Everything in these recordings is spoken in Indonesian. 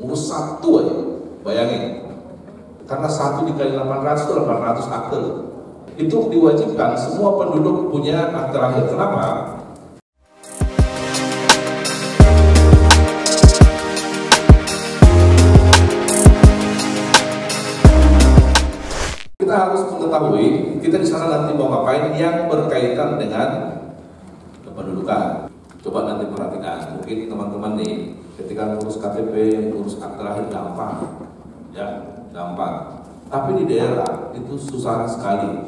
Ngurus satu aja, bayangin. Karena 1 dikali 800 itu 800 akte. Itu diwajibkan semua penduduk punya akte lahir. Kenapa? Kita harus mengetahui kita di sana nanti mau ngapain yang berkaitan dengan kependudukan. Coba nanti perhatikan, mungkin teman-teman nih ketika ngurus KTP, ngurus akte lahir gampang, ya gampang. Tapi di daerah itu susah sekali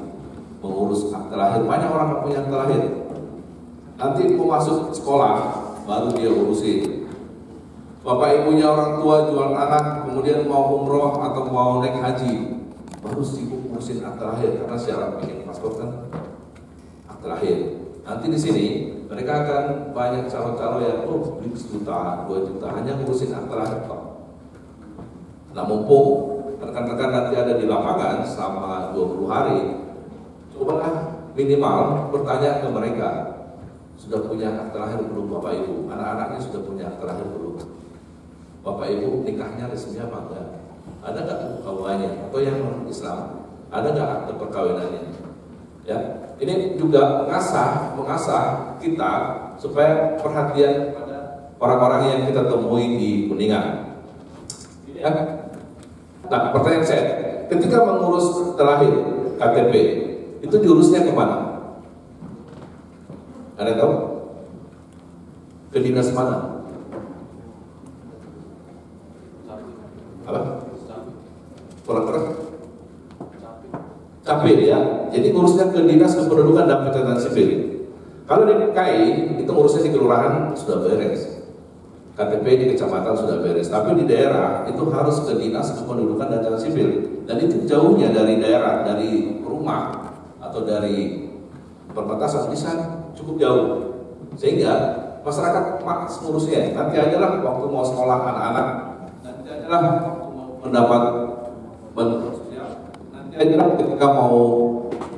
mengurus akte lahir. Banyak orang yang punya akte lahir. Nanti mau masuk sekolah baru dia urusin. Bapak ibunya orang tua jual anak, kemudian mau umroh atau mau naik haji, baru sibuk ngurusin akte lahir karena syarat bikin paspor kan akte lahir. Nanti di sini mereka akan banyak calon-calon yang beli 1 juta, 2 juta hanya ngurusin akte lahir toh. Nah mumpung rekan-rekan nanti ada di lapangan selama 20 hari, cobalah minimal bertanya ke mereka, sudah punya akte lahir belum Bapak Ibu? Anak-anaknya sudah punya akte lahir belum? Bapak Ibu nikahnya resmi apa enggak? Ada nggak KUA-nya? Atau yang non-Islam, ada nggak akte perkawinannya? Ya, ini juga mengasah kita supaya perhatian pada orang-orang yang kita temui di Kuningan. Ya. Nah, pertanyaan saya, ketika mengurus akte lahir KTP, itu diurusnya kemana? Ada yang tahu? Ke dinas mana? Apa? Kurang-kurang? Capil ya. Jadi ngurusnya ke dinas kependudukan dan catatan sipil. Kalau di DKI itu ngurusnya di kelurahan sudah beres. KTP di kecamatan sudah beres. Tapi di daerah itu harus ke dinas kependudukan dan catatan sipil. Dan itu jauhnya dari daerah, dari rumah atau dari perbatasan bisa cukup jauh. Sehingga masyarakat maks ngurusnya. Nanti aja lah waktu mau sekolah anak-anak. Nanti aja lah waktu mau mendapat bantuan sosial. Nanti aja lah ketika mau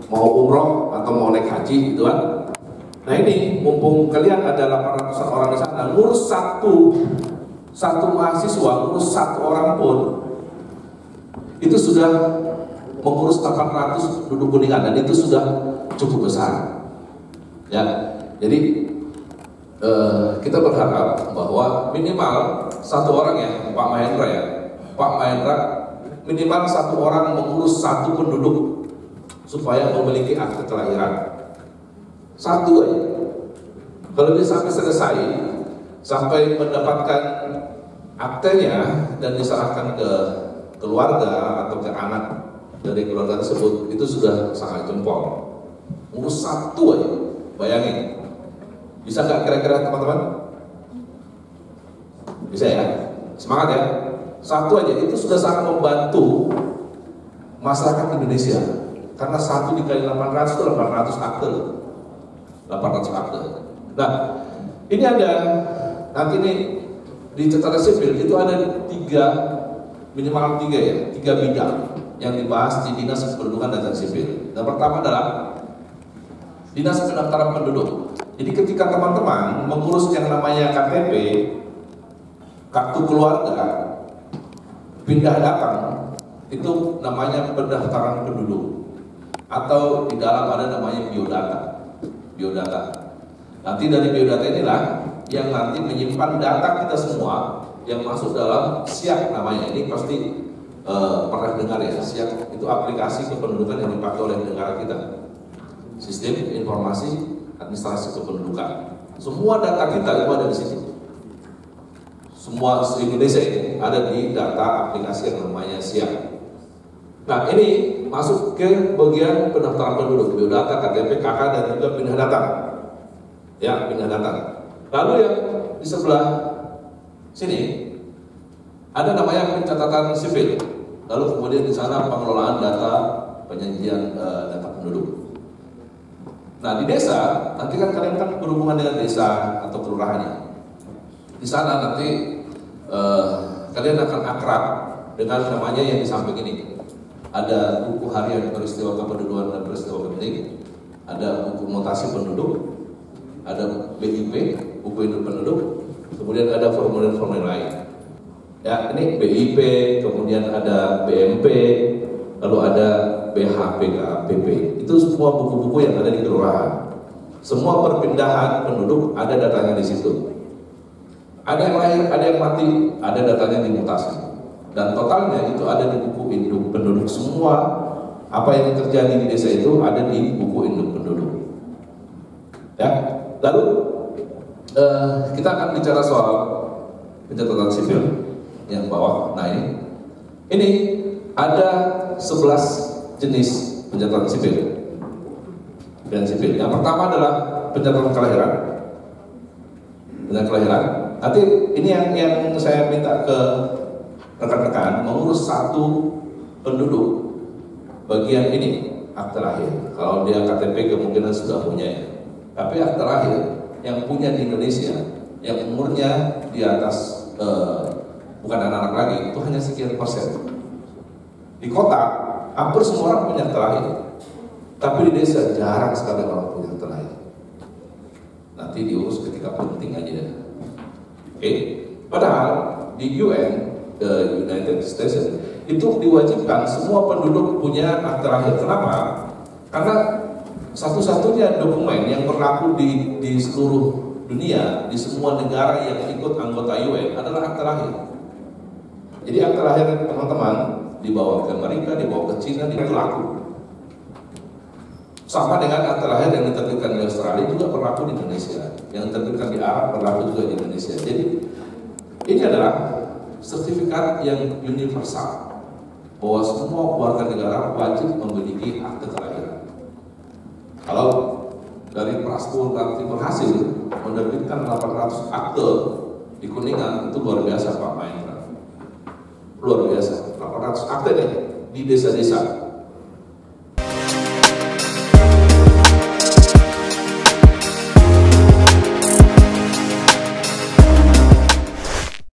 umroh atau mau naik haji gitu kan. Nah ini mumpung kalian ada 800 orang di sana, ngurus satu mahasiswa, ngurus 1 orang pun itu sudah mengurus 800 penduduk Kuningan dan itu sudah cukup besar. Ya, jadi kita berharap bahwa minimal 1 orang ya, Pak Mahendra ya, Pak Mahendra minimal 1 orang mengurus 1 penduduk supaya memiliki akte kelahiran. 1 aja. Kalau dia sampai selesai, sampai mendapatkan aktenya dan diserahkan ke keluarga atau ke anak dari keluarga tersebut, itu sudah sangat jempol. Ngurus 1 aja, bayangin. Bisa nggak kira-kira teman-teman? Bisa ya? Semangat ya? 1 aja, itu sudah sangat membantu masyarakat Indonesia. Karena 1 dikali 800 itu 800 akte. 800 akte. Nah, ini ada nanti nih di catatan sipil itu ada minimal 3 ya, 3 bidang yang dibahas di Dinas Kependudukan dan Catatan Sipil. Yang pertama adalah Dinas Pendaftaran Penduduk. Jadi ketika teman-teman mengurus yang namanya KTP, kartu keluarga, pindah datang, itu namanya pendaftaran penduduk. Atau di dalam ada namanya biodata. Nanti dari biodata inilah yang nanti menyimpan data kita semua yang masuk dalam SIAK namanya. Ini pasti pernah dengar ya, SIAK itu aplikasi kependudukan yang dipakai oleh negara kita. Sistem Informasi Administrasi Kependudukan. Semua data kita itu ada di sini. Semua Indonesia ini ada di data aplikasi yang namanya SIAK. Nah ini masuk ke bagian pendaftaran penduduk, biodata, KTP, KK dan juga pindah datang. Ya, pindah datang. Lalu yang di sebelah sini ada namanya pencatatan sipil. Lalu kemudian di sana pengelolaan data, penyajian data penduduk. Nah di desa nanti kan kalian kan berhubungan dengan desa atau kelurahannya. Di sana nanti kalian akan akrab dengan namanya yang di samping ini. Ada buku harian peristiwa kependudukan dan peristiwa penting, ada buku mutasi penduduk, ada BIP, buku hidup penduduk, kemudian ada formulir-formulir lain. Ya, ini BIP, kemudian ada BMP, lalu ada BHPKPP. Itu semua buku-buku yang ada di kelurahan. Semua perpindahan penduduk ada datanya di situ. Ada yang lahir, ada yang mati, ada datanya di mutasi. Dan totalnya itu ada di buku induk penduduk. Semua apa yang terjadi di desa itu ada di buku induk penduduk. Ya, lalu kita akan bicara soal pencatatan sipil yang bawah. Nah ini ada 11 jenis pencatatan sipil. Dan sipil. Yang pertama adalah pencatatan kelahiran. Pencatatan kelahiran. Nanti ini yang saya minta ke rekan-rekan mengurus satu penduduk bagian ini akte lahir. Kalau dia KTP kemungkinan sudah punya ya. Tapi akte lahir yang punya di Indonesia yang umurnya di atas bukan anak-anak lagi, itu hanya sekian persen. Di kota hampir semua orang punya akte lahir, tapi di desa jarang sekali orang punya akte lahir. Nanti diurus ketika penting aja. Oke. Padahal di UN, United States, itu diwajibkan semua penduduk punya akte lahir. Kenapa? Karena satu-satunya dokumen yang berlaku di seluruh dunia, di semua negara yang ikut anggota UN adalah akte lahir. Jadi akte lahir teman-teman dibawa ke Amerika, dibawa ke Cina, berlaku. Sama dengan akte lahir yang diterbitkan di Australia juga berlaku di Indonesia, yang diterbitkan di Arab berlaku juga di Indonesia. Jadi ini adalah sertifikat yang universal bahwa semua warga negara wajib memiliki akte kelahiran. Kalau dari Praspo nanti berhasil menerbitkan 800 akte di Kuningan, itu luar biasa Pak Mahendra. Luar biasa, 800 akte nih di desa-desa.